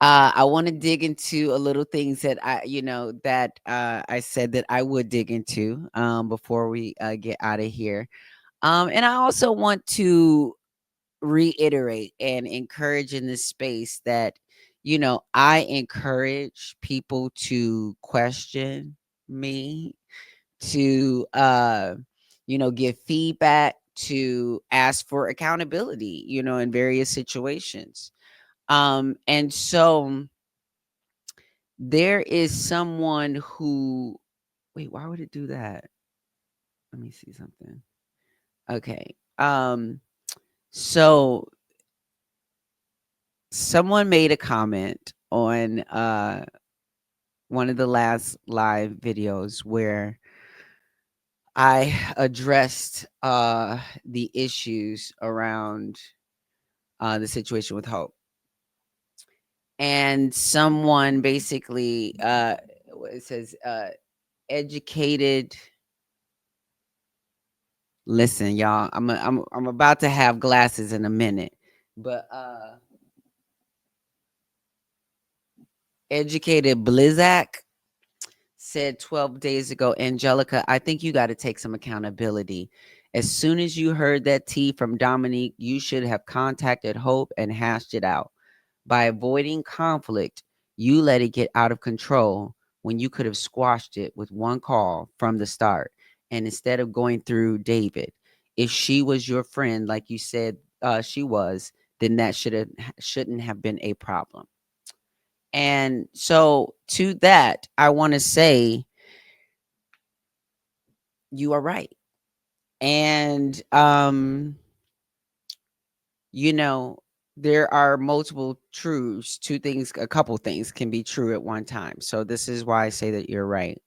I want to dig into a little things that I said that I would dig into before we get out of here. And I also want to reiterate and encourage in this space that, I encourage people to question me, to, give feedback, to ask for accountability, in various situations. And so there is someone who, wait, why would it do that? Let me see something. Okay. So someone made a comment on one of the last live videos where I addressed the issues around the situation with Hope. And someone basically it says educated. Listen, y'all, I'm about to have glasses in a minute, but educated Blizzak said 12 days ago, Angelica, I think you got to take some accountability. As soon as you heard that tea from Dominique, you should have contacted Hope and hashed it out. By avoiding conflict, you let it get out of control when you could have squashed it with one call from the start. And instead of going through David, if she was your friend, like you said she was, then that shouldn't have been a problem. And so to that, I want to say you are right. And you know, there are multiple truths, two things, a couple things can be true at one time. So this is why I say that you're right.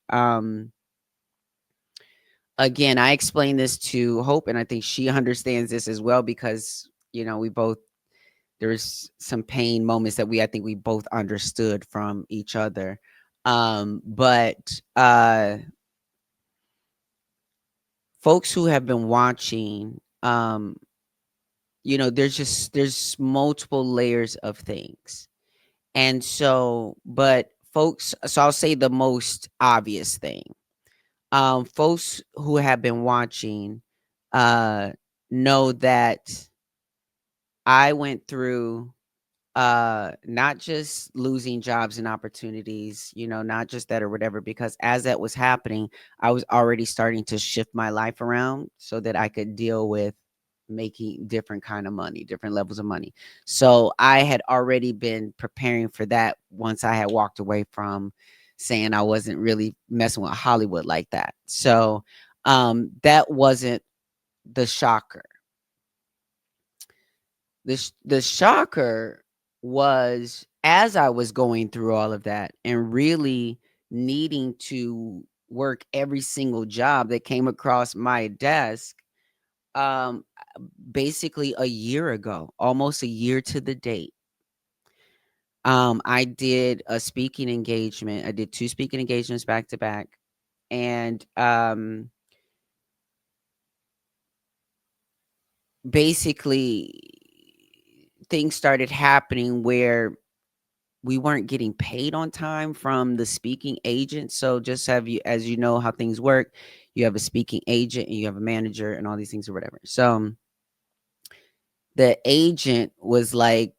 Again, I explained this to Hope, and I think she understands this as well because, we both, there's some pain moments that I think we both understood from each other. But folks who have been watching, there's multiple layers of things. And so, but folks, so I'll say the most obvious thing. Folks who have been watching uh know that I went through not just losing jobs and opportunities, not just that or whatever, because as that was happening, I was already starting to shift my life around so that I could deal with making different kind of money, different levels of money. So I had already been preparing for that once I had walked away from saying I wasn't really messing with Hollywood like that. So that wasn't the shocker. The shocker was as I was going through all of that and really needing to work every single job that came across my desk, um, basically a year ago, almost a year to the date. I did a speaking engagement. I did two speaking engagements back to back. And basically, things started happening where we weren't getting paid on time from the speaking agent. So just have you, as you know how things work, you have a speaking agent and you have a manager and all these things or whatever. So the agent was like,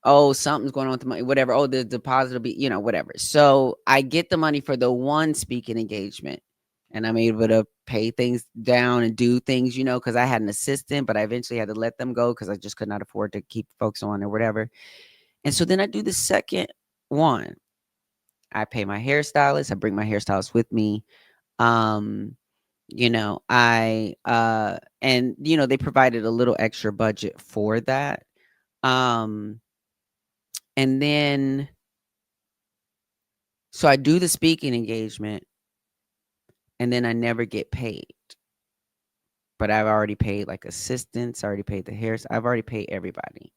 oh, something's going on with the money, whatever. Oh, the deposit will be, whatever. So I get the money for the one speaking engagement and I'm able to pay things down and do things, because I had an assistant, but I eventually had to let them go because I just could not afford to keep folks on or whatever. And so then I do the second one. I pay my hairstylist. I bring my hairstylist with me. Um, I and they provided a little extra budget for that. Um, and then so I do the speaking engagement and then I never get paid. But I've already paid like assistants, I already paid the hairs, I've already paid everybody.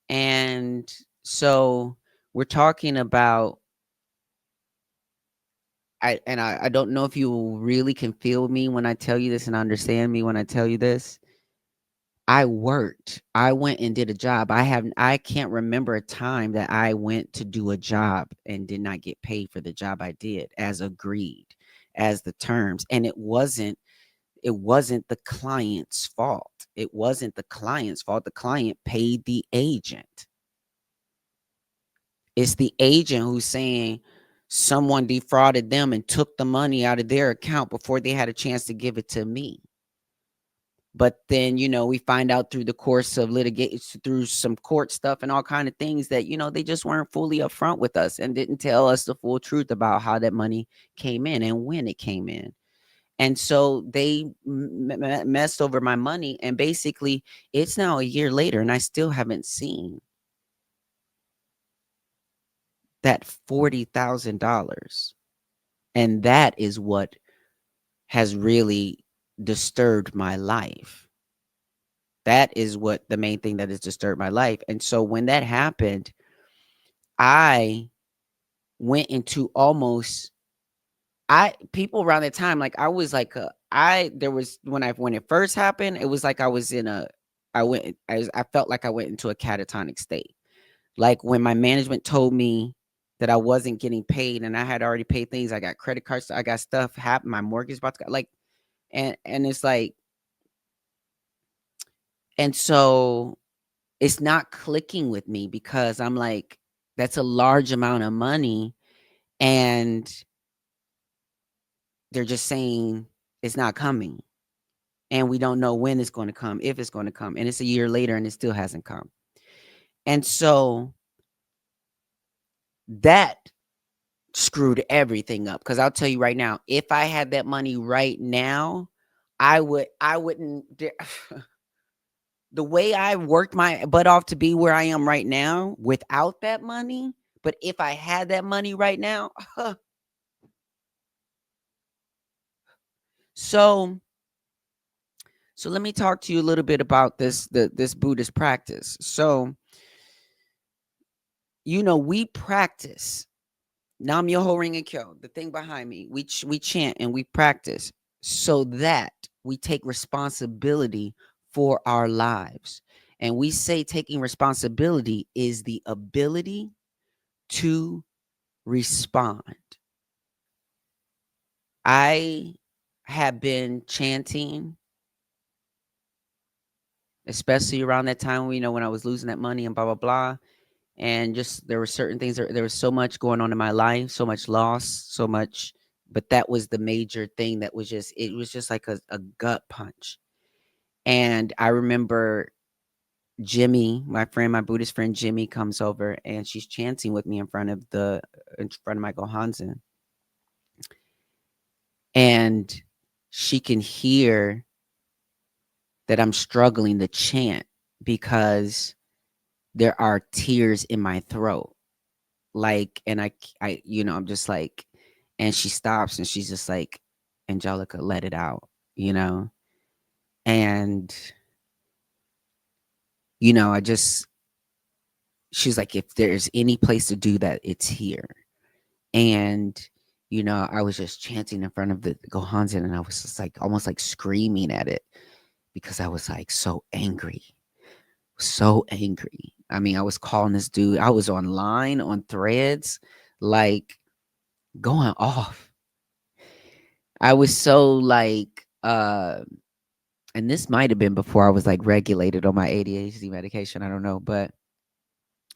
And so we're talking about I don't know if you really can feel me when I tell you this and understand me when I tell you this. I worked. I went and did a job. I can't remember a time that I went to do a job and did not get paid for the job I did as agreed, as the terms. And it wasn't the client's fault. It wasn't the client's fault. The client paid the agent. It's the agent who's saying someone defrauded them and took the money out of their account before they had a chance to give it to me. But then, we find out through the course of litigation, through some court stuff and all kind of things that, they just weren't fully upfront with us and didn't tell us the full truth about how that money came in and when it came in. And so they messed over my money. And basically, it's now a year later and I still haven't seen that $40,000. And that is what has really disturbed my life. That is what the main thing that has disturbed my life. And so when that happened, I went into almost I people around that time, like I was like there was when it first happened, it was like I was in a I felt like I went into a catatonic state. Like when my management told me that I wasn't getting paid and I had already paid things, I got credit cards, I got stuff happen, my mortgage about to go, like and it's like, and so it's not clicking with me because I'm like, that's a large amount of money and they're just saying it's not coming. And we don't know when it's going to come, if it's going to come. And it's a year later and it still hasn't come. And so that screwed everything up. Because I'll tell you right now, if I had that money right now, I wouldn't the way I worked my butt off to be where I am right now without that money. But if I had that money right now, so so let me talk to you a little bit about this Buddhist practice. So, we practice Nam Myoho Renge Kyo, the thing behind me. We chant and we practice so that we take responsibility for our lives. And we say taking responsibility is the ability to respond. I have been chanting, especially around that time, when I was losing that money and blah, blah, blah. And just there were certain things, there was so much going on in my life, so much loss, so much. But that was the major thing that was it was just like a gut punch. And I remember Jimmy, my friend, my Buddhist friend Jimmy comes over and she's chanting with me in front of my Gohanzen. And she can hear that I'm struggling to chant because there are tears in my throat. Like, and I'm just like, and she stops and she's just like, Angelica, let it out, you know? And, I just, she's like, if there's any place to do that, it's here. And, I was just chanting in front of the Gohanzen and I was just like, almost like screaming at it because I was like so angry, so angry. I mean, I was calling this dude, I was online on threads, like going off. I was so like, and this might have been before I was like regulated on my ADHD medication. I don't know, but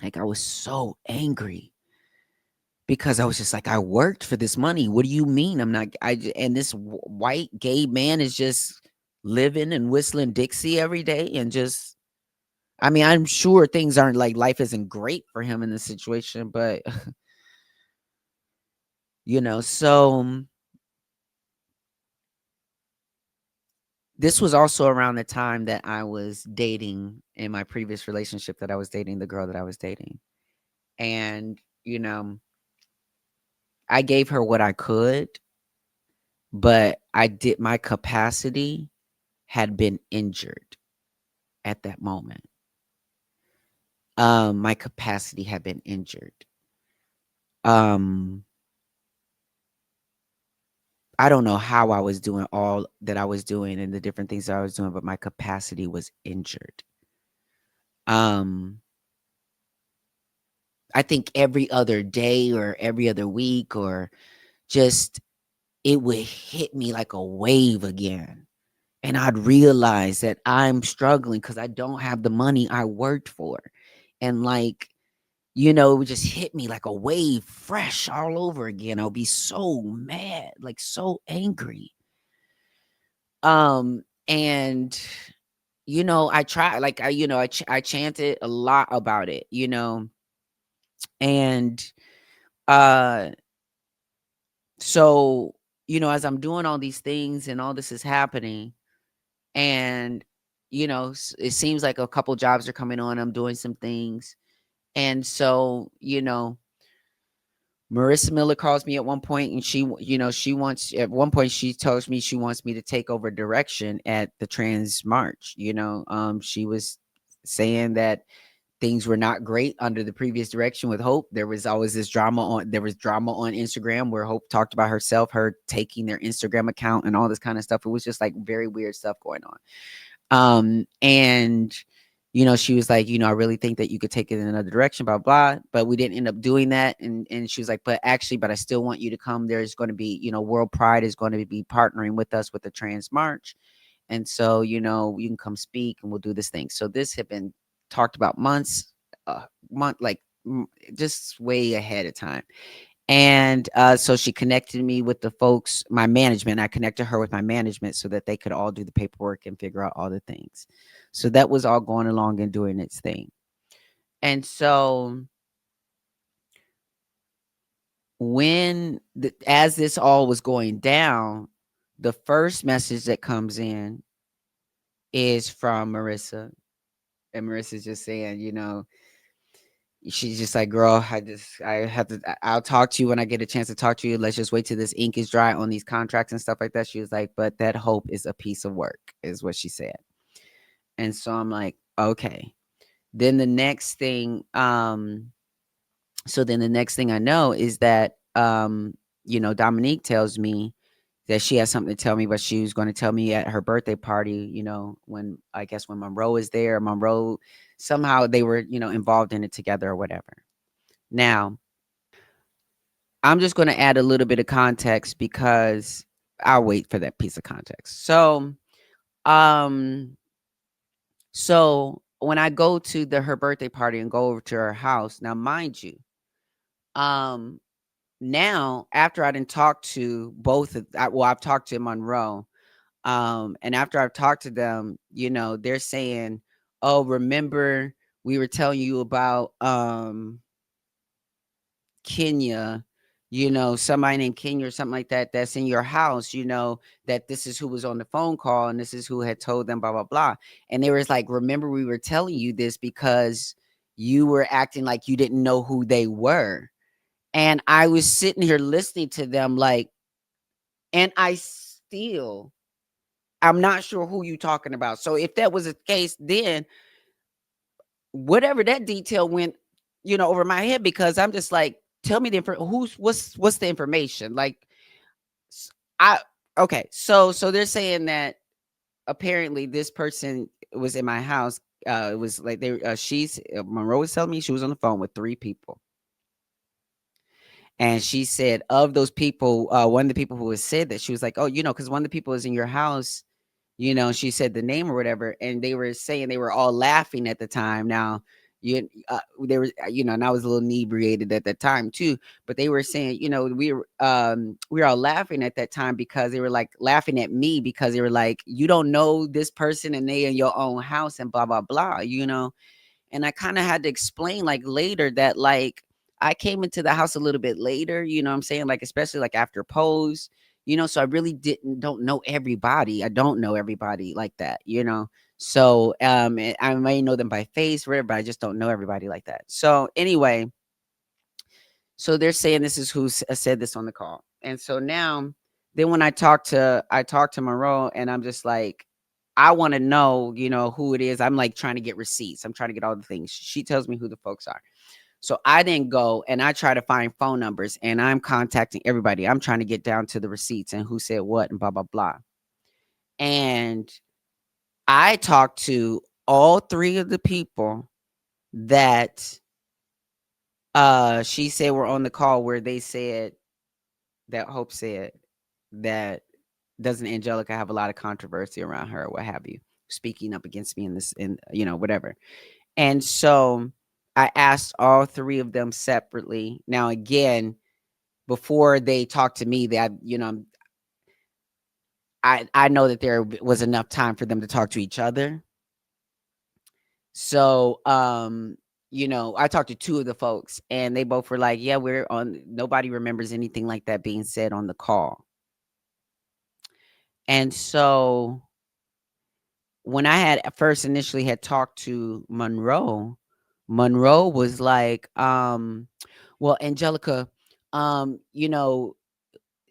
like I was so angry because I was just like, I worked for this money. What do you mean? I'm not, and this white gay man is just living and whistling Dixie every day and just, I mean, I'm sure things aren't like life isn't great for him in this situation, but so this was also around the time that I was dating in my previous relationship that I was dating, the girl that I was dating. And, I gave her what I could, but my capacity had been injured at that moment. My capacity had been injured. Um, I don't know how I was doing all that I was doing and the different things that I was doing, but my capacity was injured. Um, I think every other day or every other week or just it would hit me like a wave again. And I'd realize that I'm struggling because I don't have the money I worked for. And like, it would just hit me like a wave fresh all over again. I'll be so mad, like so angry. And I try like I chanted a lot about it, and uh so as I'm doing all these things and all this is happening, and it seems like a couple jobs are coming on, I'm doing some things. And so Marissa Miller calls me at one point, and she wants, at one point she tells me she wants me to take over direction at the trans march. She was saying that things were not great under the previous direction with Hope. There was drama on Instagram where Hope talked about her taking their Instagram account and all this kind of stuff. It was just like very weird stuff going on. And she was like, I really think that you could take it in another direction, blah, blah. But we didn't end up doing that. And she was like, but I still want you to come. There's going to be, World Pride is going to be partnering with us with the Trans March. And so, you can come speak and we'll do this thing. So this had been talked about like just way ahead of time. And so she connected me with the folks, my management. I connected her with my management so that they could all do the paperwork and figure out all the things. So that was all going along and doing its thing. And so as this all was going down, the first message that comes in is from Marissa. And Marissa's just saying, she's just like, girl, I'll talk to you when I get a chance to talk to you. Let's just wait till this ink is dry on these contracts and stuff like that. She was like, but that Hope is a piece of work, is what she said. And so I'm like, okay. Then the next thing, I know is that, Dominique tells me that she has something to tell me, but she was going to tell me at her birthday party, when Monroe is there. Monroe, somehow they were, involved in it together or whatever. Now, I'm just going to add a little bit of context because I'll wait for that piece of context. Um, so when I go to her birthday party and go over to her house, now mind you, um, now after I didn't talk to I've talked to Monroe, and after I've talked to them, they're saying, "Oh, remember we were telling you about Kenya, somebody named Kenya or something like that that's in your house, that this is who was on the phone call and this is who had told them, blah, blah, blah." And they was like, remember, we were telling you this because you were acting like you didn't know who they were. And I was sitting here listening to them like, and I'm not sure who you talking about. So if that was the case, then whatever that detail went, over my head, because I'm just like, tell me what's the information? Like, I okay. So they're saying that apparently this person was in my house. It was like Monroe was telling me she was on the phone with 3 people. And she said of those people, one of the people who had said that, she was like, oh, because one of the people is in your house, she said the name or whatever, and they were saying they were all laughing at the time. Now, they were, and I was a little inebriated at that time too, but they were saying, we were all laughing at that time because they were like laughing at me because they were like, you don't know this person and they in your own house and blah, blah, blah. And I kind of had to explain like later that like I came into the house a little bit later, what I'm saying? Like, especially like after Pose, so I really don't know everybody. I don't know everybody like that. So I may know them by face, whatever, but I just don't know everybody like that. So anyway, so they're saying this is who said this on the call. And so now, then when I talked to Monroe, and I'm just like, I want to know, who it is. I'm like trying to get receipts. I'm trying to get all the things. She tells me who the folks are. So I didn't go, and I try to find phone numbers, and I'm contacting everybody. I'm trying to get down to the receipts and who said what and blah blah blah. And I talked to all three of the people that she said were on the call, where they said that Hope said that doesn't Angelica have a lot of controversy around her or what have you, speaking up against me in this, in whatever. And so I asked all three of them separately. Now again, before they talked to me, that I know that there was enough time for them to talk to each other. So I talked to two of the folks, and they both were like, yeah, we're on, nobody remembers anything like that being said on the call. And so when I had first initially had talked to Monroe was like, well, Angelica, you know,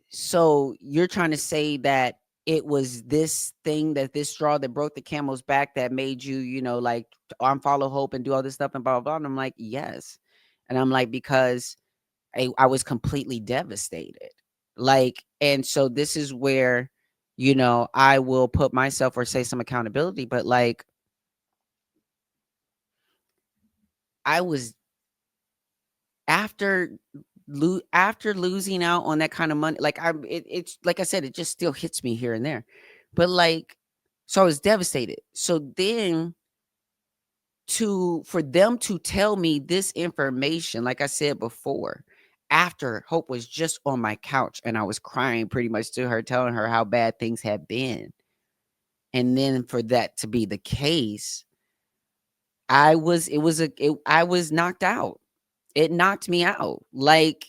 so you're trying to say that it was this thing, that this straw that broke the camel's back, that made you, like, unfollow Hope and do all this stuff and blah blah blah. And I'm like, yes. And I'm like, because I was completely devastated. Like, and so this is where, I will put myself or say some accountability, but like, I was after after losing out on that kind of money, like it's like I said, it just still hits me here and there. But like, so I was devastated. So then for them to tell me this information, like I said before, after Hope was just on my couch and I was crying pretty much to her, telling her how bad things had been. And then for that to be the case, I was knocked out. It knocked me out. Like,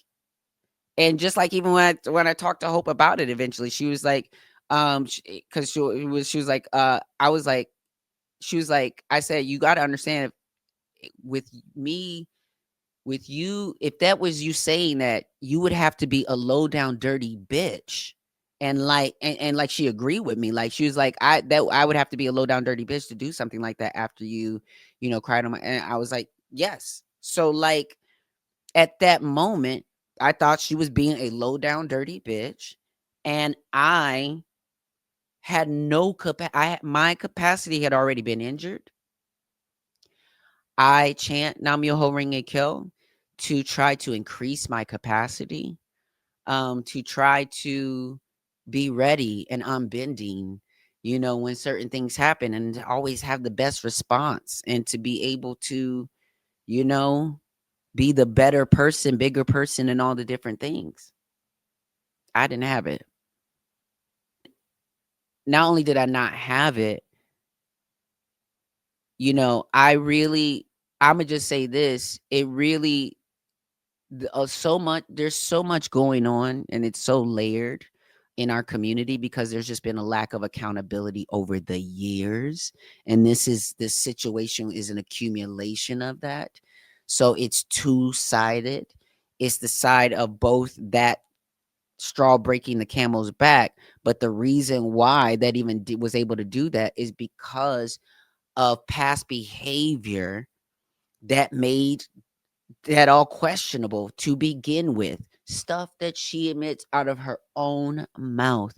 and just like, even when I talked to Hope about it eventually, she was like, because she was like, I was like, she was like, I said, you got to understand, with me, with you, if that was you saying that, you would have to be a low down dirty bitch. And like, and like, she agreed with me. Like, she was like, I would have to be a low down dirty bitch to do something like that after cried on my, and I was like, yes. So like, at that moment, I thought she was being a low down dirty bitch, and I had no my capacity had already been injured. I chant Nam Myoho Renge Kyo to try to increase my capacity, to try to be ready and unbending, when certain things happen, and to always have the best response, and to be able to, you know, be the better person, bigger person, and all the different things. I didn't have it. Not only did I not have it, I really, I'ma just say this, it really, so much there's so much going on, and it's so layered in our community, because there's just been a lack of accountability over the years, and this situation is an accumulation of that. So it's two-sided. It's the side of both that straw breaking the camel's back, but the reason why that even was able to do that is because of past behavior that made that all questionable to begin with. Stuff that she admits out of her own mouth,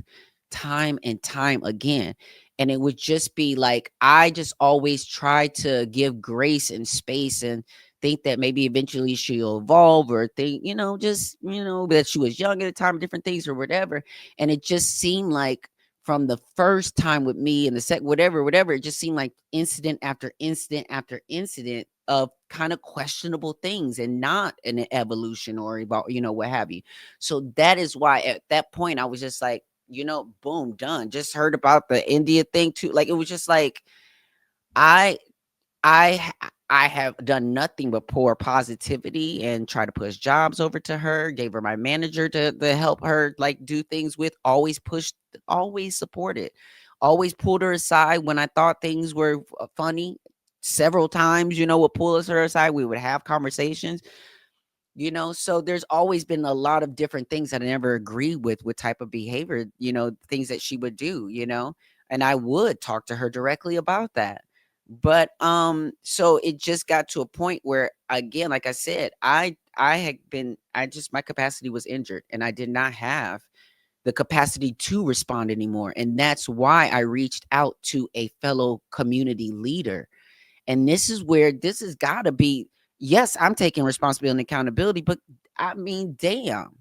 time and time again. And it would just be like, I just always try to give grace and space, and think that maybe eventually she'll evolve, or think, just, that she was young at the time, different things or whatever. And it just seemed like, from the first time with me, and the second, whatever, it just seemed like incident after incident after incident of kind of questionable things, and not an evolution or about, what have you. So that is why at that point I was just like, boom, done. Just heard about the India thing too. Like, it was just like, I I have done nothing but pour positivity and try to push jobs over to her. Gave her my manager to help her, like, do things with. Always pushed, always supported, always pulled her aside when I thought things were funny. Several times, would pull us her aside. We would have conversations. So there's always been a lot of different things that I never agreed with type of behavior, things that she would do, and I would talk to her directly about that. But so it just got to a point where, again, like I said, I had been I just my capacity was injured, and I did not have the capacity to respond anymore. And that's why I reached out to a fellow community leader. And this is where this has got to be, yes, I'm taking responsibility and accountability, but I mean, damn.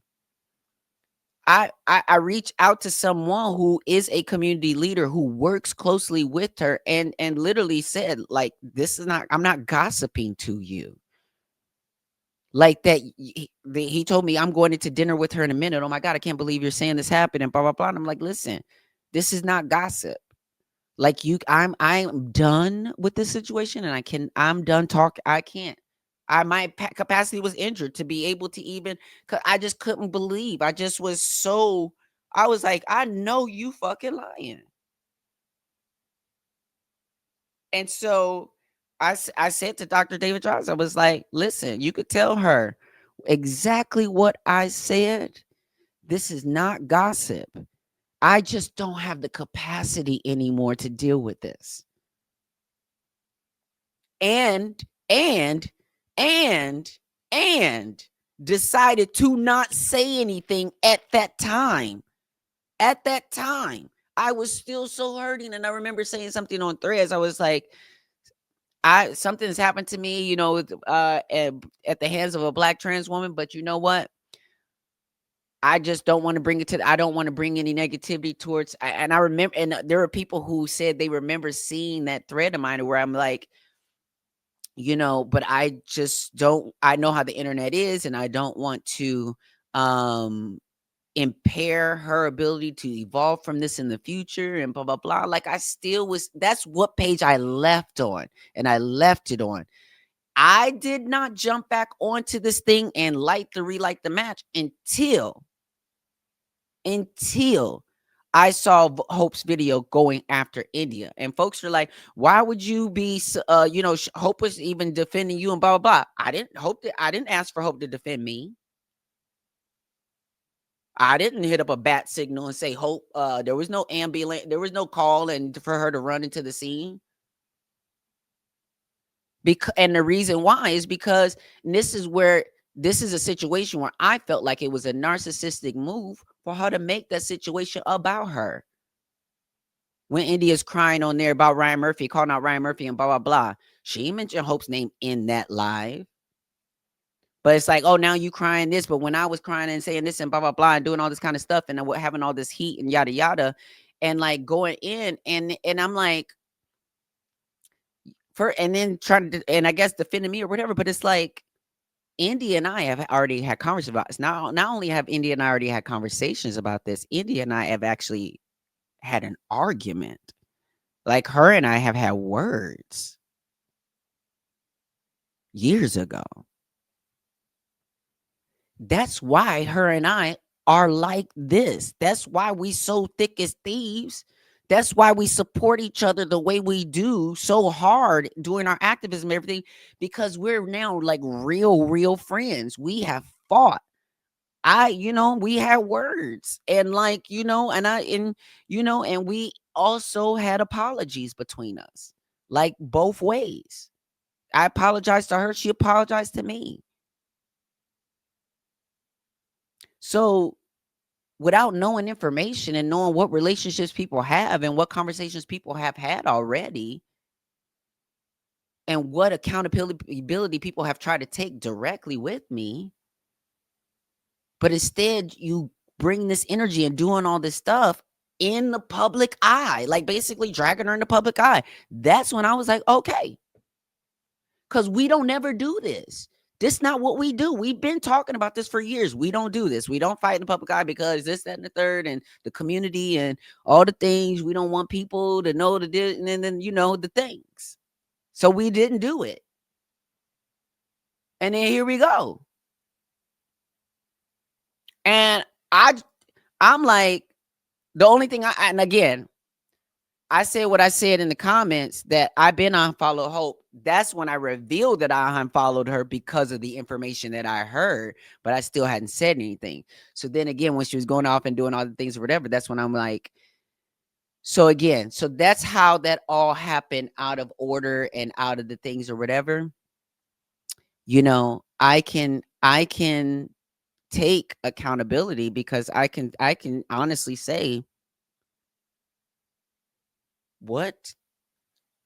I reach out to someone who is a community leader who works closely with her, and literally said, like, this is not, I'm not gossiping to you. Like that, he told me, I'm going into dinner with her in a minute. Oh my God, I can't believe you're saying this happened and blah blah blah. And I'm like, listen, this is not gossip. Like, I'm done with this situation, and I'm done talking. I can't. My capacity was injured to be able to even. I just couldn't believe. I just was so. I was like, I know you fucking lying. And so I said to Dr. David Johnson, I was like, listen, you could tell her exactly what I said. This is not gossip. I just don't have the capacity anymore to deal with this. And, and, and, and decided to not say anything at that time. At that time, I was still so hurting. And I remember saying something on Threads. I was like, something's happened to me, at the hands of a Black trans woman. But you know what? I just don't want to bring it to. I don't want to bring any negativity towards. And I remember, and there are people who said they remember seeing that thread of mine where I'm like, but I just don't. I know how the internet is, and I don't want to um impair her ability to evolve from this in the future and blah blah blah. Like, I still was. That's what page I left on, and I left it on. I did not jump back onto this thing and relight the match until I saw Hope's video going after India. And folks are like, why would you be, Hope was even defending you and blah, blah, blah. I didn't ask for Hope to defend me. I didn't hit up a bat signal and say, Hope, there was no ambulance, there was no call and for her to run into the scene. And the reason why is because this is a situation where I felt like it was a narcissistic move for her to make that situation about her. When India's crying on there about Ryan Murphy, calling out Ryan Murphy and blah, blah, blah. She mentioned Hope's name in that live. But it's like, oh, now you crying this. But when I was crying and saying this and blah, blah, blah, and doing all this kind of stuff and having all this heat and yada, yada, and like going in and I'm like, and then trying to, and I guess defending me or whatever. But it's like, India and I have already had conversations about this. Not only have India and I already had conversations about this, India and I have actually had an argument. Like, her and I have had words years ago. That's why her and I are like this. That's why we so thick as thieves. That's why we support each other the way we do so hard doing our activism and everything, because we're now like real friends. We have fought. We had words and like, and we also had apologies between us, like both ways. I apologized to her. She apologized to me. So without knowing information and knowing what relationships people have and what conversations people have had already and what accountability people have tried to take directly with me, but instead you bring this energy and doing all this stuff in the public eye, like basically dragging her in the public eye. That's when I was like, okay, because we don't never do this. This is not what we do. We've been talking about this for years. We don't do this. We don't fight in the public eye because this, that, and the third, and the community and all the things. We don't want people to know and then the things. So we didn't do it. And then here we go. And I'm like, the only thing and again, I said what I said in the comments that I've been unfollowed Hope. That's when I revealed that I unfollowed her because of the information that I heard, but I still hadn't said anything. So then again, when she was going off and doing all the things or whatever, that's when I'm like, So again, so that's how that all happened out of order and out of the things or whatever. I can take accountability because I can honestly say what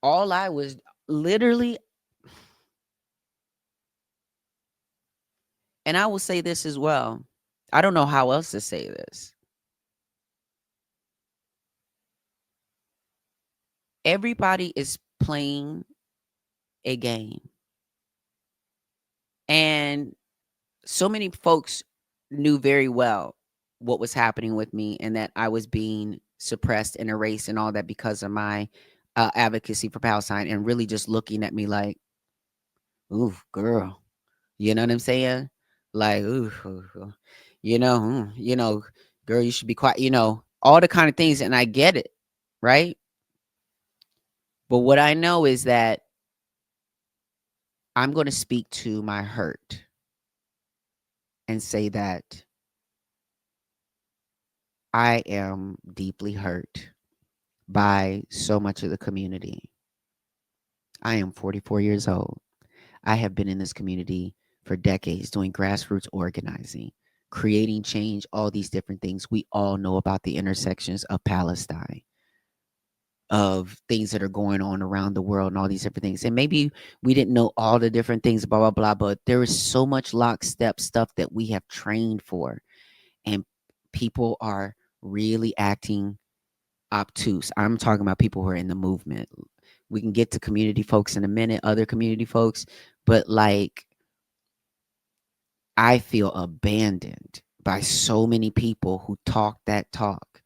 all I was literally, and I will say this as well. I don't know how else to say this. Everybody is playing a game. And so many folks knew very well what was happening with me and that I was being suppressed and erased and all that because of my advocacy for Palestine, and really just looking at me like, ooh, girl. You know what I'm saying? Like, ooh, ooh, ooh. Girl, you should be quiet, all the kind of things. And I get it, right? But what I know is that I'm going to speak to my hurt and say that I am deeply hurt by so much of the community. I am 44 years old. I have been in this community for decades doing grassroots organizing, creating change, all these different things. We all know about the intersections of Palestine, of things that are going on around the world and all these different things. And maybe we didn't know all the different things, blah, blah, blah, but there is so much lockstep stuff that we have trained for. And people are really acting obtuse. I'm talking about people who are in the movement. We can get to community folks in a minute, other community folks, but like, I feel abandoned by so many people who talk that talk,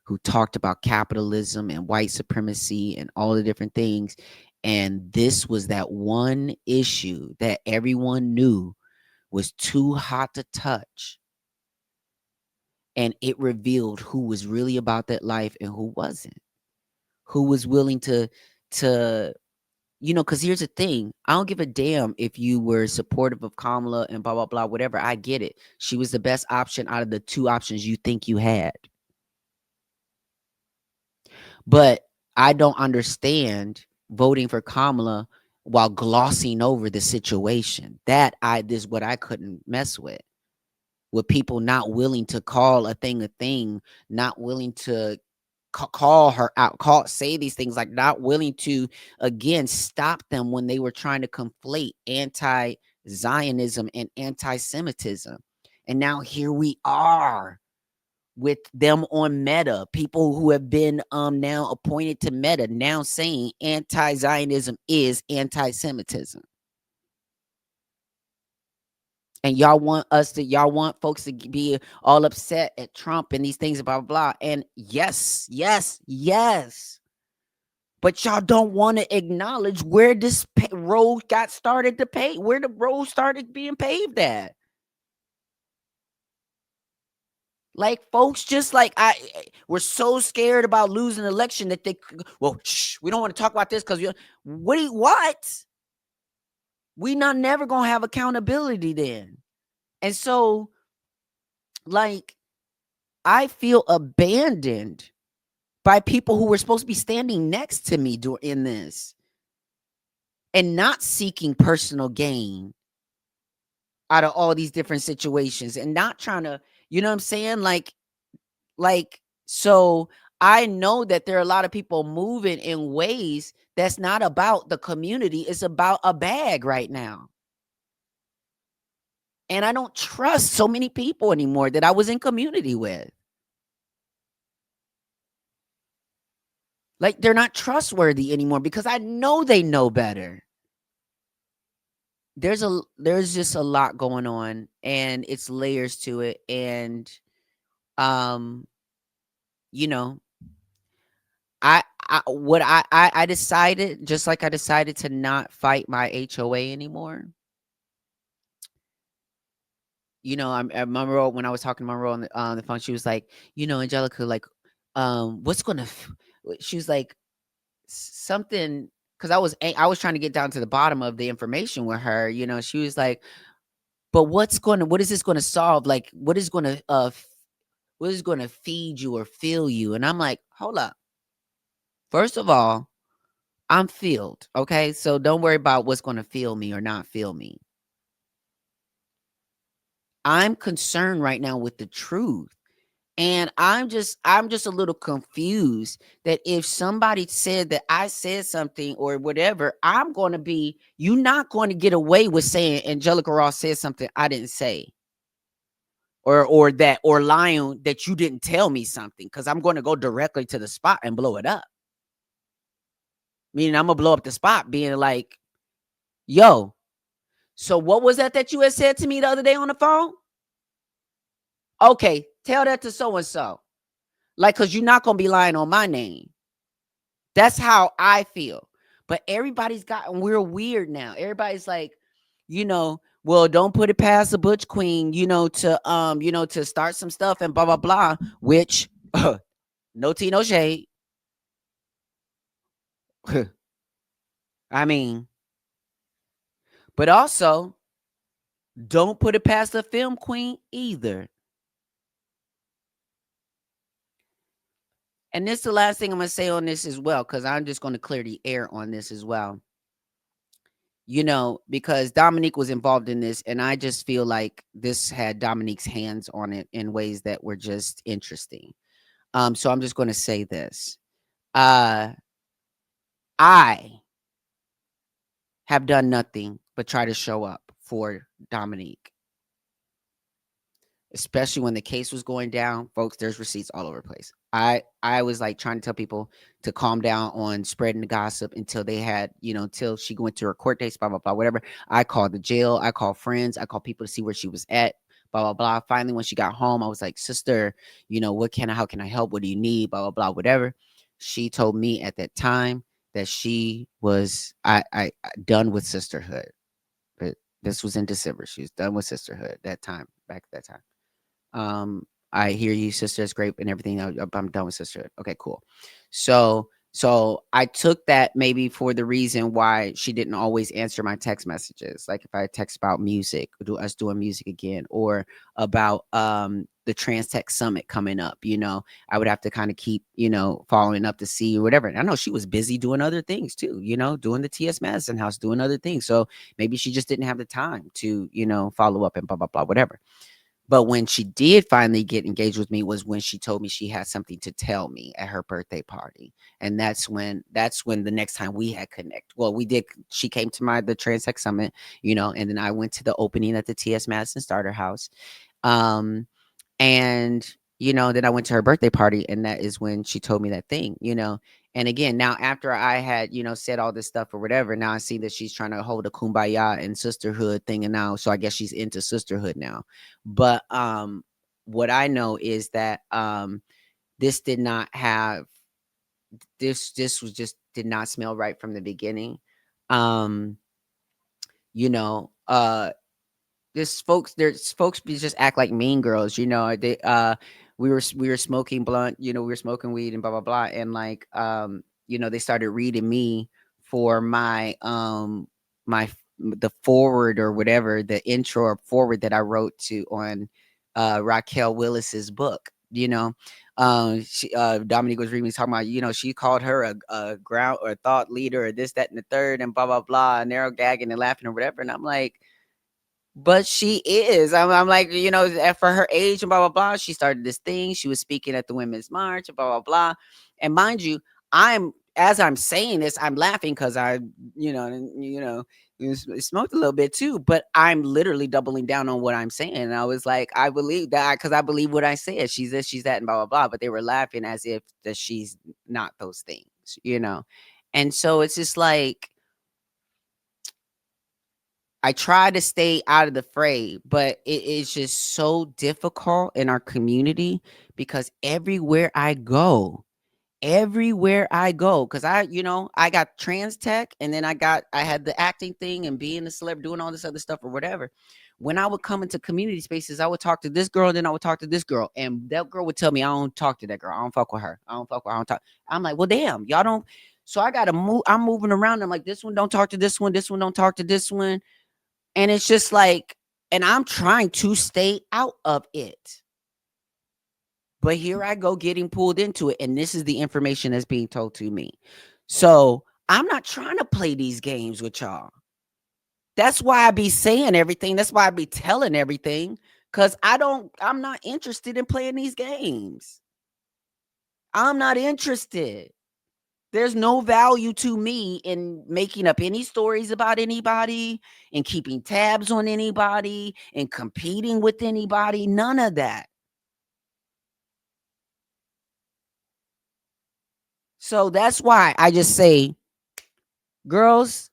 who talked about capitalism and white supremacy and all the different things. And this was that one issue that everyone knew was too hot to touch. And it revealed who was really about that life and who wasn't, who was willing to because here's the thing. I don't give a damn if you were supportive of Kamala and blah, blah, blah, whatever. I get it. She was the best option out of the two options you think you had. But I don't understand voting for Kamala while glossing over the situation. This is what I couldn't mess with people not willing to call a thing, not willing to call her out, say these things, like not willing to again stop them when they were trying to conflate anti-Zionism and anti-Semitism. And now here we are with them on Meta, people who have been now appointed to Meta, now saying anti-Zionism is anti-Semitism. And y'all want folks to be all upset at Trump and these things, blah, blah, blah. And yes, yes, yes. But y'all don't want to acknowledge where this road got started to pave, where the road started being paved at. Like folks, just like we're so scared about losing an election that we don't want to talk about this because what? We not never gonna have accountability then. And so, like, I feel abandoned by people who were supposed to be standing next to me in this and not seeking personal gain out of all these different situations and not trying to, you know what I'm saying? So I know that there are a lot of people moving in ways that's not about the community. It's about a bag right now. And I don't trust so many people anymore that I was in community with. Like, they're not trustworthy anymore because I know they know better. There's just a lot going on, and it's layers to it. And um you know I decided, just like I decided to not fight my HOA anymore. I remember when I was talking to Monroe on the phone, she was like, Angelica, like, what's gonna she was like something, because I was trying to get down to the bottom of the information with her. She was like, but what is this gonna solve? Like, what is gonna feed you or fill you? And I'm like, hold up. First of all, I'm filled, okay? So don't worry about what's gonna fill me or not fill me. I'm concerned right now with the truth. And I'm just a little confused that if somebody said that I said something or whatever, I'm gonna be you're not going to get away with saying Angelica Ross said something I didn't say. Or lying that you didn't tell me something because I'm going to go directly to the spot and blow it up. Meaning I'm gonna blow up the spot being like, yo, so what was that you had said to me the other day on the phone? Okay, tell that to so and so. Like, cause you're not gonna be lying on my name. That's how I feel. But everybody's gotten real weird now. Everybody's like, well, don't put it past the Butch Queen, to start some stuff and blah blah blah. Which no tea, no shade. I mean, but also don't put it past the film queen either. And this is the last thing I'm gonna say on this as well, because I'm just gonna clear the air on this as well. Because Dominique was involved in this, and I just feel like this had Dominique's hands on it in ways that were just interesting. So I'm just gonna say this. Uh I have done nothing but try to show up for Dominique. Especially when the case was going down, folks, there's receipts all over the place. I was like trying to tell people to calm down on spreading the gossip until they had, until she went to her court dates, blah blah blah, whatever. I called the jail, I called friends, I called people to see where she was at, blah blah blah. Finally, when she got home, I was like, sister, how can I help? What do you need? Blah blah blah, whatever. She told me at that time that she was I done with sisterhood. But this was in December. She was done with sisterhood that time, back at that time. I hear you, sister. It's great and everything. I'm done with sisterhood. Okay, cool. So I took that maybe for the reason why she didn't always answer my text messages. Like if I text about music, do us doing music again, or about the Trans Tech Summit coming up, I would have to kind of keep, following up to see or whatever. And I know she was busy doing other things too, doing the TS Madison House, doing other things. So maybe she just didn't have the time to, follow up and blah blah blah, whatever. But when she did finally get engaged with me was when she told me she had something to tell me at her birthday party. And that's when the next time we had connect. Well, we did. She came to the Trans Tech Summit, and then I went to the opening at the TS Madison Starter House. Um, and, then I went to her birthday party, and that is when she told me that thing. And again, now after I had, said all this stuff or whatever, now I see that she's trying to hold a kumbaya and sisterhood thing. And now, so I guess she's into sisterhood now. But what I know is that this did not have this was just did not smell right from the beginning. Um, you know, uh there's folks just act like mean girls, they we were smoking blunt, we were smoking weed and blah blah blah, and like they started reading me for the forward or whatever, the intro or forward that I wrote to on Raquel Willis's book. Dominique was reading me talking about, she called her a ground or thought leader or this, that, and the third, and blah blah blah, and they're all gagging and laughing or whatever, and I'm like, but she is. I'm like, for her age and blah blah blah. She started this thing. She was speaking at the Women's March and blah blah blah. And mind you, as I'm saying this, I'm laughing because I, smoked a little bit too. But I'm literally doubling down on what I'm saying. And I was like, I believe that because I believe what I said. She's this, she's that, and blah blah blah. But they were laughing as if that she's not those things. And so it's just like, I try to stay out of the fray, but it is just so difficult in our community because everywhere I go, because I got trans tech, and then I had the acting thing and being a celeb, doing all this other stuff or whatever. When I would come into community spaces, I would talk to this girl, and then I would talk to this girl, and that girl would tell me, I don't talk to that girl. I don't fuck with her. I don't fuck with her. I don't talk. I'm like, well, damn, y'all don't. So I got to move. I'm moving around. I'm like, this one don't talk to this one. This one don't talk to this one. And it's just like, and I'm trying to stay out of it. But here I go getting pulled into it, and this is the information that's being told to me. So I'm not trying to play these games with y'all. That's why I be saying everything. That's why I be telling everything. Cause I'm not interested in playing these games. I'm not interested. There's no value to me in making up any stories about anybody, and keeping tabs on anybody, and competing with anybody. None of that. So that's why I just say, girls,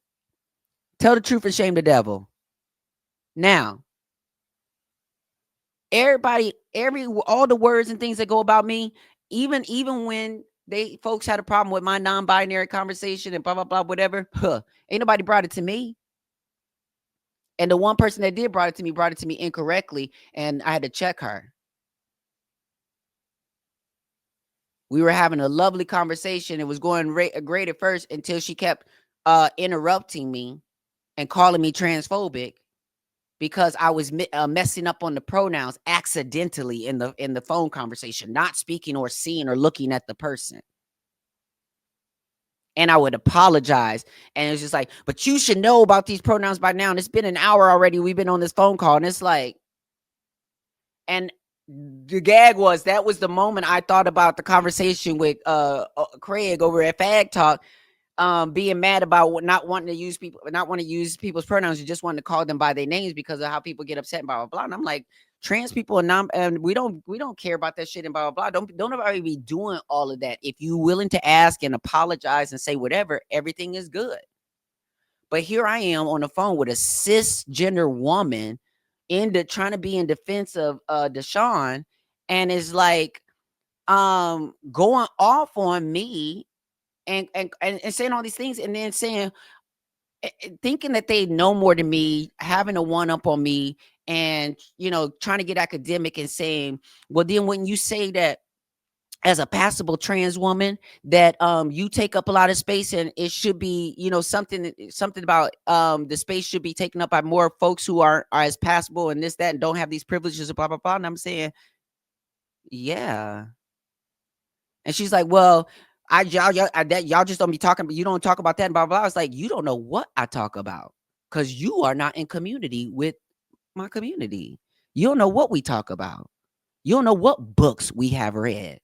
tell the truth and shame the devil. Now, everybody, all the words and things that go about me, even when they folks had a problem with my non-binary conversation and blah blah blah, whatever, ain't nobody brought it to me. And the one person that did brought it to me incorrectly, and I had to check her. We were having a lovely conversation. It was going great at first until she kept interrupting me and calling me transphobic because I was messing up on the pronouns accidentally in the phone conversation, not speaking or seeing or looking at the person. And I would apologize. And it's just like, but you should know about these pronouns by now. And it's been an hour already. We've been on this phone call. And it's like, and the gag was, that was the moment I thought about the conversation with Craig over at Fag Talk, being mad about not wanting to use people's pronouns. You just wanting to call them by their names because of how people get upset and blah blah blah. And I'm like, trans people and we don't care about that shit and blah blah blah. Don't nobody be doing all of that. If you willing to ask and apologize and say whatever, everything is good. But here I am on the phone with a cisgender woman trying to be in defense of Deshaun, and is like going off on me and saying all these things, and then saying, thinking that they know more than me, having a one up on me, and trying to get academic and saying, well, then when you say that as a passable trans woman, that you take up a lot of space, and it should be something about the space should be taken up by more folks who are as passable and this that and don't have these privileges and blah blah blah. And I'm saying, yeah. And she's like, well, y'all just don't be talking, but you don't talk about that and blah blah blah. I was like, you don't know what I talk about because you are not in community with my community. You don't know what we talk about. You don't know what books we have read.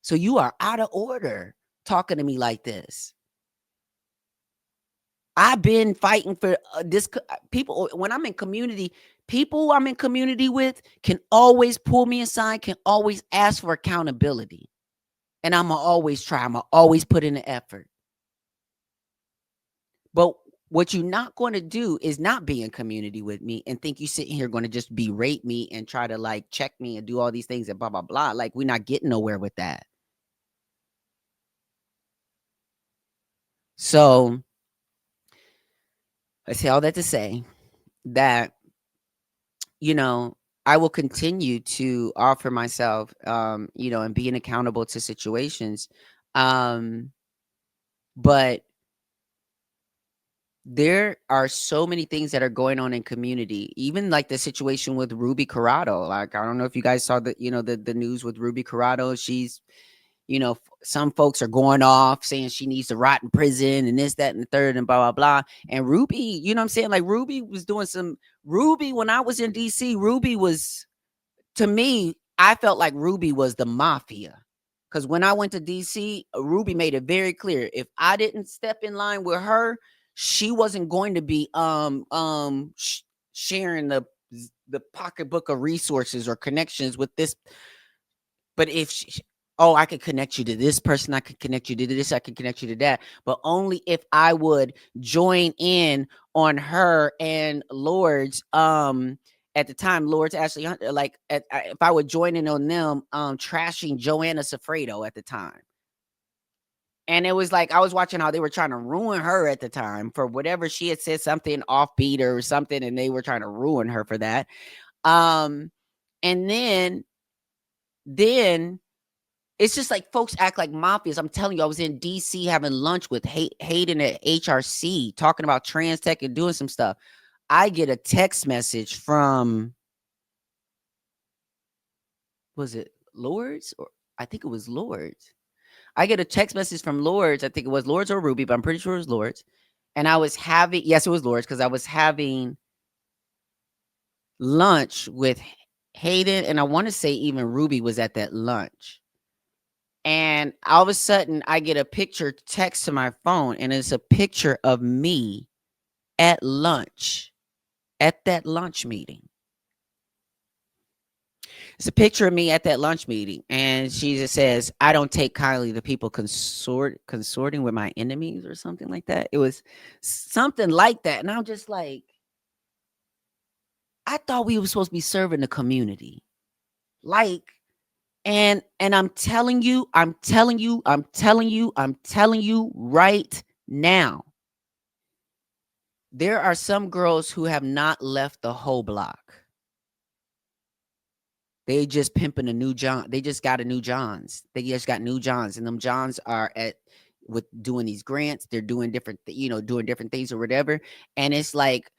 So you are out of order talking to me like this. I've been fighting for this. People, when I'm in community, people I'm in community with can always pull me aside, can always ask for accountability. And I'm going to always try. I'm going to always put in the effort. But what you're not going to do is not be in community with me and think you sitting here going to just berate me and try to like check me and do all these things and blah, blah, blah. Like, we're not getting nowhere with that. So I say all that to say that, I will continue to offer myself, and being accountable to situations. But there are so many things that are going on in community, even like the situation with Ruby Corado. Like, I don't know if you guys saw the news with Ruby Corado. She's, some folks are going off saying she needs to rot in prison and this, that, and the third and blah, blah, blah. And Ruby, you know what I'm saying? Like, Ruby was doing Ruby, when I was in DC, Ruby was, to me, I felt like Ruby was the mafia. Because when I went to DC, Ruby made it very clear, if I didn't step in line with her, she wasn't going to be sharing the pocketbook of resources or connections with this. But if I could connect you to this person, I could connect you to this, I could connect you to that, but only if I would join in on her and Lord's at the time, Lord's Ashley Hunter, like if I would join in on them trashing Joanna Safredo at the time. And it was like I was watching how they were trying to ruin her at the time for whatever she had said, something offbeat or something, and they were trying to ruin her for that. And then it's just like folks act like mafias. I'm telling you, I was in DC having lunch with Hayden at HRC talking about trans tech and doing some stuff. I get a text message from, was it Lords, or I think it was Lords. I get a text message from Lords. I think it was Lords or Ruby, but I'm pretty sure it was Lords. And I was having, yes, it was Lords, because I was having lunch with Hayden, and I want to say even Ruby was at that lunch. And all of a sudden, I get a picture text to my phone, and it's a picture of me at lunch, at that lunch meeting. It's a picture of me at that lunch meeting, and she just says, "I don't take kindly to people consorting with my enemies," or something like that. It was something like that, and I'm just like, I thought we were supposed to be serving the community, like, and I'm telling you, I'm telling you right now, there are some girls who have not left the whole block. They just pimping a new John. They just got a new Johns. They just got new Johns, and them Johns are at with doing these grants. They're doing different, doing different things or whatever. And it's like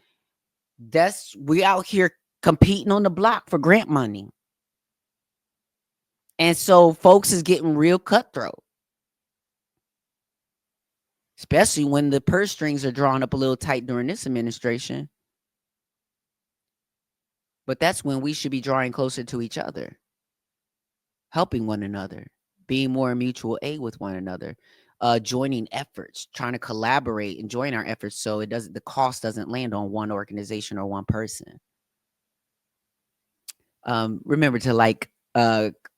we out here competing on the block for grant money, and so folks is getting real cutthroat, especially when the purse strings are drawn up a little tight during this administration. But that's when we should be drawing closer to each other, helping one another, being more in mutual aid with one another, joining efforts, trying to collaborate and join our efforts so the cost doesn't land on one organization or one person. Remember to like,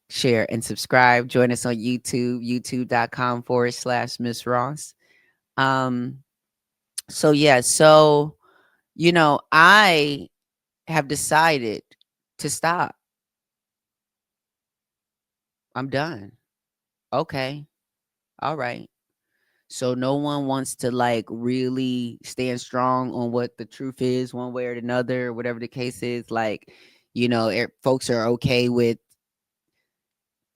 share, and subscribe. Join us on YouTube, youtube.com/Miss Ross. So yeah, so I have decided to stop. I'm done. Okay. All right. So no one wants to like really stand strong on what the truth is one way or another, whatever the case is. Like, folks are okay with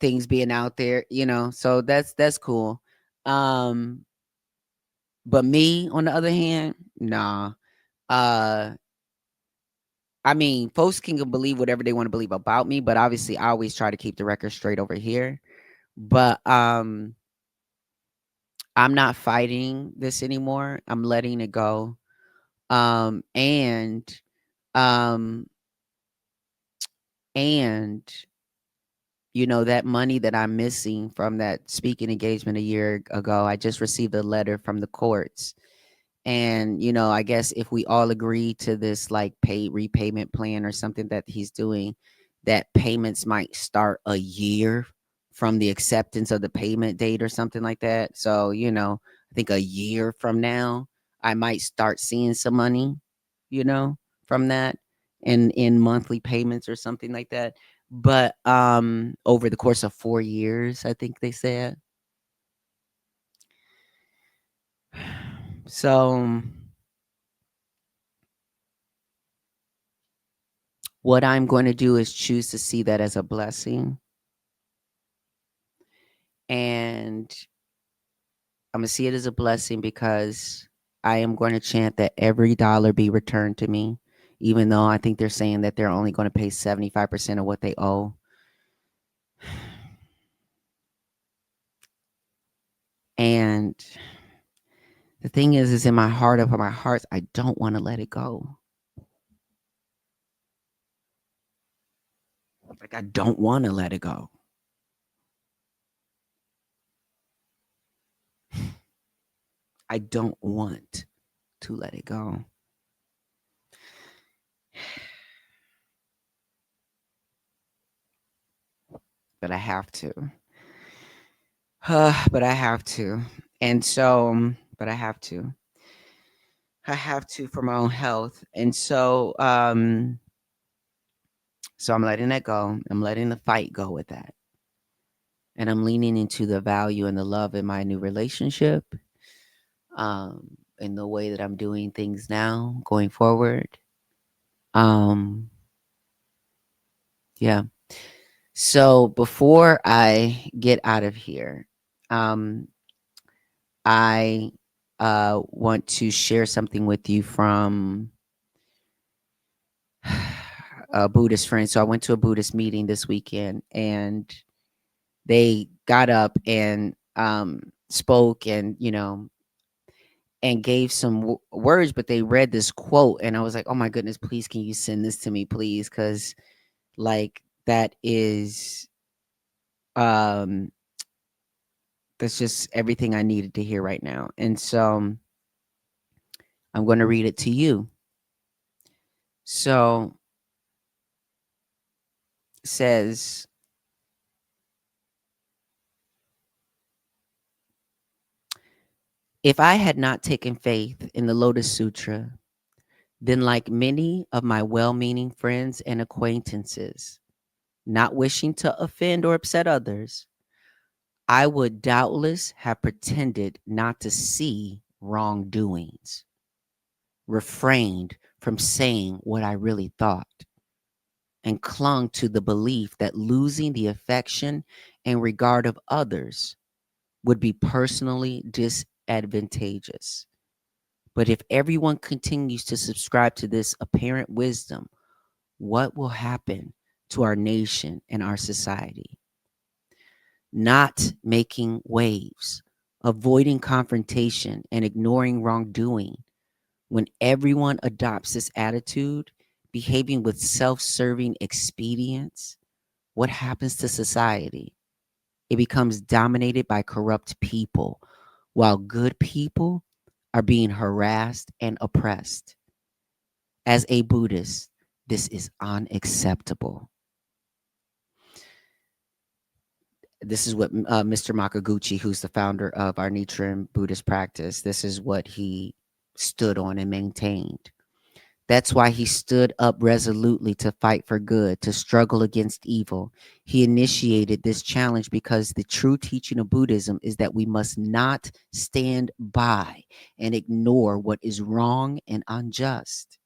things being out there, so that's cool. Um, but me, on the other hand, nah. Uh, I mean, folks can believe whatever they want to believe about me, but obviously I always try to keep the record straight over here. But I'm not fighting this anymore. I'm letting it go. And um and that money that I'm missing from that speaking engagement a year ago, I just received a letter from the courts. And I guess if we all agree to this like paid repayment plan or something that he's doing, that payments might start a year from the acceptance of the payment date or something like that. So I think a year from now I might start seeing some money, from that in monthly payments or something like that. But over the course of 4 years, I think they said. So what I'm going to do is choose to see that as a blessing. And I'm going to see it as a blessing because I am going to chant that every dollar be returned to me, even though I think they're saying that they're only going to pay 75% of what they owe. And the thing is in my heart of my hearts, I don't want to let it go. Like, I don't want to let it go. I don't want to let it go. But I have to. But I have to. And so, but I have to. I have to for my own health. And so I'm letting that go. I'm letting the fight go with that. And I'm leaning into the value and the love in my new relationship. In the way that I'm doing things now going forward. Yeah. So before I get out of here, I want to share something with you from a Buddhist friend. So I went to a Buddhist meeting this weekend, and they got up and spoke, and and gave some words, but they read this quote, and I was like, oh my goodness, please can you send this to me, please, because like that is um that's just everything I needed to hear right now. And so I'm going to read it to you. So it says, if I had not taken faith in the Lotus Sutra, then like many of my well-meaning friends and acquaintances, not wishing to offend or upset others, I would doubtless have pretended not to see wrongdoings, refrained from saying what I really thought, and clung to the belief that losing the affection and regard of others would be personally disadvantageous. But if everyone continues to subscribe to this apparent wisdom, what will happen to our nation and our society? Not making waves, avoiding confrontation, and ignoring wrongdoing. When everyone adopts this attitude, behaving with self serving expedience, what happens to society? It becomes dominated by corrupt people, while good people are being harassed and oppressed. As a Buddhist, this is unacceptable. This is what Mr. Makaguchi, who's the founder of our Nichiren Buddhist practice, this is what he stood on and maintained. That's why he stood up resolutely to fight for good, to struggle against evil. He initiated this challenge because the true teaching of Buddhism is that we must not stand by and ignore what is wrong and unjust.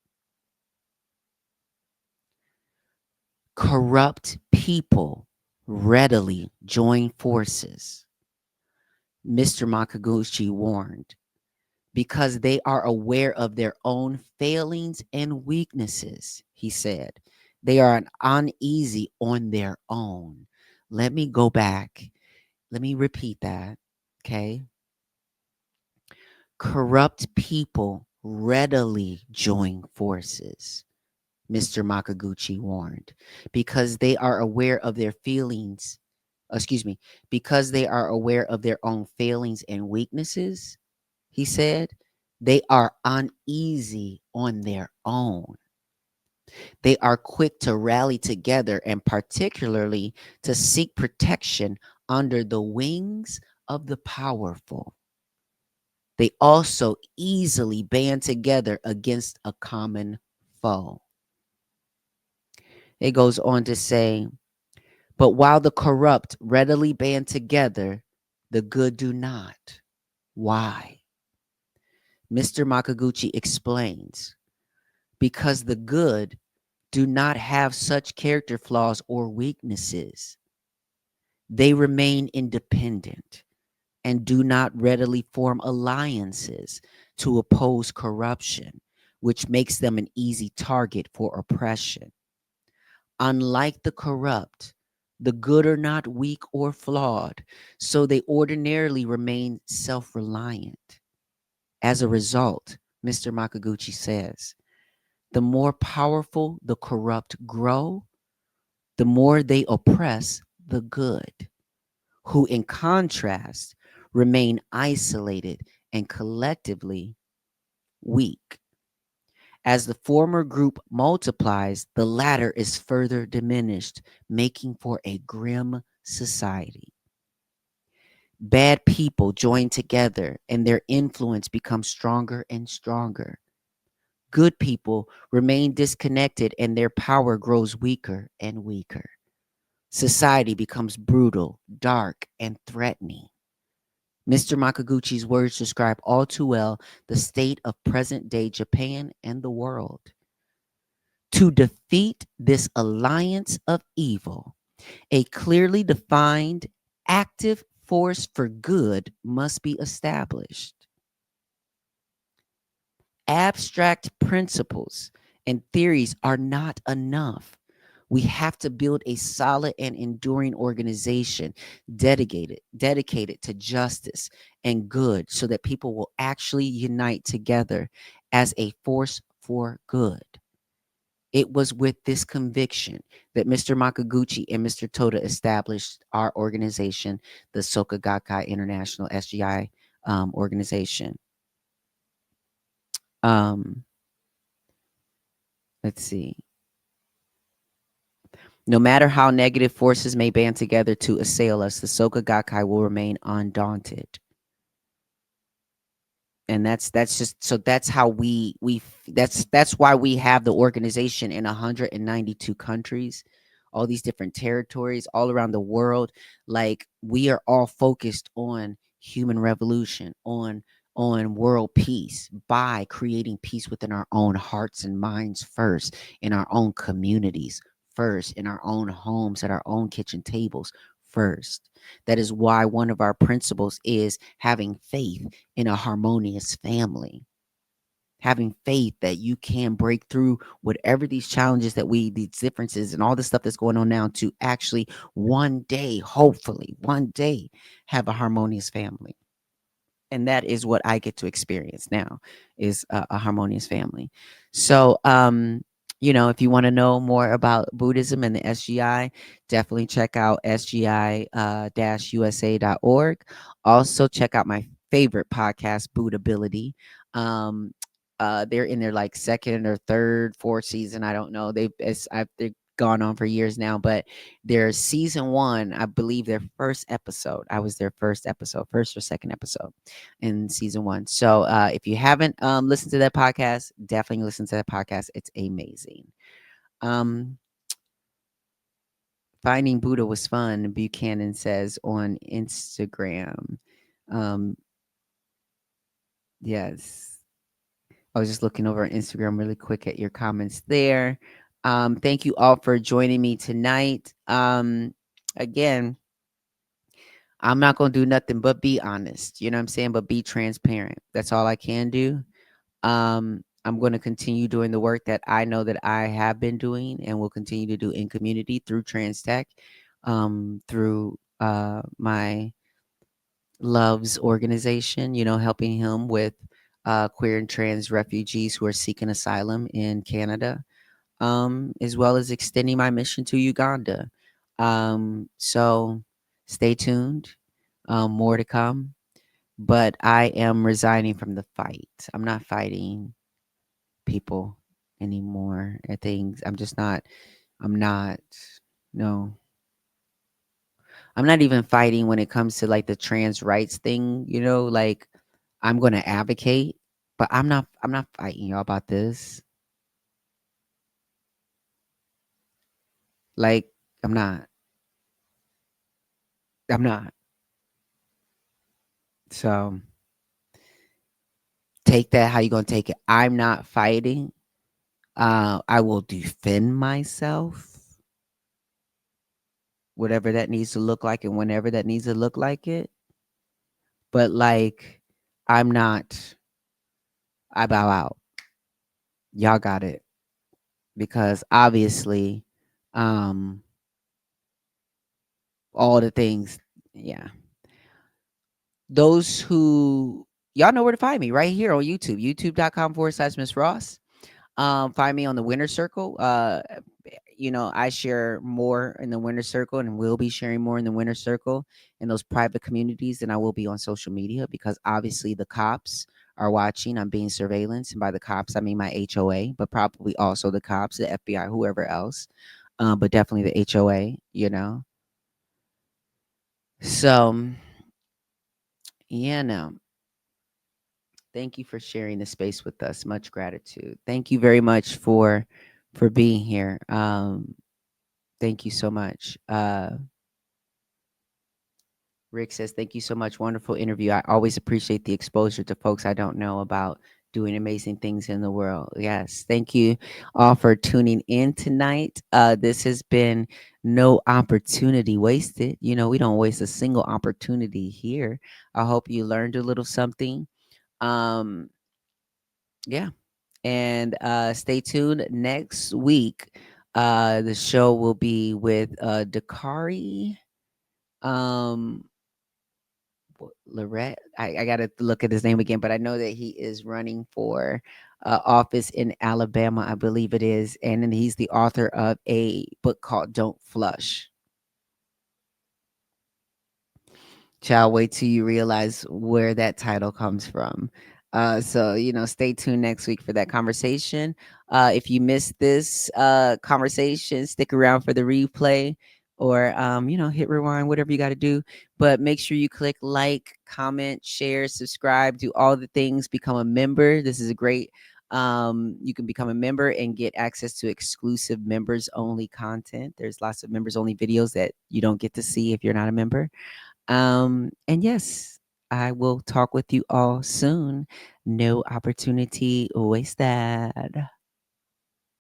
Corrupt people readily join forces, Mr. Makaguchi warned, because they are aware of their own failings and weaknesses, he said. They are uneasy on their own. Let me go back. Let me repeat that. Okay. Corrupt people readily join forces, Mr. Makaguchi warned, because they are aware of their feelings. Excuse me, because they are aware of their own failings and weaknesses, he said, they are uneasy on their own. They are quick to rally together and particularly to seek protection under the wings of the powerful. They also easily band together against a common foe. It goes on to say, but while the corrupt readily band together, the good do not. Why? Mr. Makaguchi explains, because the good do not have such character flaws or weaknesses. They remain independent and do not readily form alliances to oppose corruption, which makes them an easy target for oppression. Unlike the corrupt, the good are not weak or flawed, so they ordinarily remain self reliant. As a result, Mr. Makaguchi says, the more powerful the corrupt grow, the more they oppress the good, who in contrast remain isolated and collectively weak. As the former group multiplies, the latter is further diminished, making for a grim society. Bad people join together and their influence becomes stronger and stronger. Good people remain disconnected and their power grows weaker and weaker. Society becomes brutal, dark, and threatening. Mr. Makaguchi's words describe all too well the state of present day Japan and the world. To defeat this alliance of evil, a clearly defined active force for good must be established. Abstract principles and theories are not enough. We have to build a solid and enduring organization dedicated to justice and good so that people will actually unite together as a force for good. It was with this conviction that Mr. Makaguchi and Mr. Toda established our organization, the Soka Gakkai International SGI organization. Um, let's see. No matter how negative forces may band together to assail us, the Soka Gakkai will remain undaunted. And that's just so that's how that's why we have the organization in 192 countries, all these different territories all around the world. Like, we are all focused on human revolution, on world peace, by creating peace within our own hearts and minds first, in our own communities first, in our own homes, at our own kitchen tables first. That is why one of our principles is having faith in a harmonious family, having faith that you can break through whatever these challenges these differences and all the stuff that's going on now, to actually one day, hopefully one day, have a harmonious family. And that is what I get to experience now, is a harmonious family. So, if you want to know more about Buddhism and the SGI, definitely check out sgi-usa.org. Also, check out my favorite podcast, Buddhability. Um, they're in their like second or third, fourth season. I don't know. They've gone on for years now, but their season one, I believe their first episode, I was their first or second episode in season one. So if you haven't listened to that podcast, definitely listen to that podcast. It's amazing. Um, Finding Buddha was fun, Buchanan says on Instagram. Um, yes. I was just looking over on Instagram really quick at your comments there. Thank you all for joining me tonight. Again, I'm not going to do nothing but be honest. You know what I'm saying? But be transparent. That's all I can do. I'm going to continue doing the work that I know that I have been doing and will continue to do in community through Trans Tech, through my Love's organization, helping him with queer and trans refugees who are seeking asylum in Canada, as well as extending my mission to Uganda. So stay tuned. More to come. But I am resigning from the fight. I'm not fighting people anymore at things. I'm not, no. I'm not even fighting when it comes to like the trans rights thing, like I'm going to advocate, but I'm not fighting y'all about this. Like, I'm not. I'm not. So take that how you going to take it. I'm not fighting. I will defend myself, whatever that needs to look like and whenever that needs to look like it. But like, I'm not, I bow out. Y'all got it. Because obviously, um, all the things, yeah. Those who, y'all know where to find me, right here on YouTube, youtube.com/Miss Ross. Find me on the Winner Circle. I share more in the Winner Circle and will be sharing more in the Winner Circle in those private communities than I will be on social media, because obviously the cops are watching. I'm being surveillance. And by the cops, I mean my HOA, but probably also the cops, the FBI, whoever else. But definitely the HOA. So, yeah, no. Thank you for sharing the space with us. Much gratitude. Thank you very much for being here. Thank you so much. Rick says, thank you so much. Wonderful interview. I always appreciate the exposure to folks I don't know about doing amazing things in the world. Yes. Thank you all for tuning in tonight. This has been no opportunity wasted. We don't waste a single opportunity here. I hope you learned a little something. Yeah. And stay tuned next week. The show will be with Dakari. Um Lorette. I gotta look at his name again, but I know that he is running for office in Alabama, I believe it is, and then he's the author of a book called "Don't Flush." Child, wait till you realize where that title comes from. So stay tuned next week for that conversation. If you missed this conversation, stick around for the replay, or hit rewind, whatever you got to do. But make sure you click like, comment, share, subscribe, do all the things. Become a member. This is a great. You can become a member and get access to exclusive members only content. There's lots of members only videos that you don't get to see if you're not a member. And yes, I will talk with you all soon. No opportunity wasted.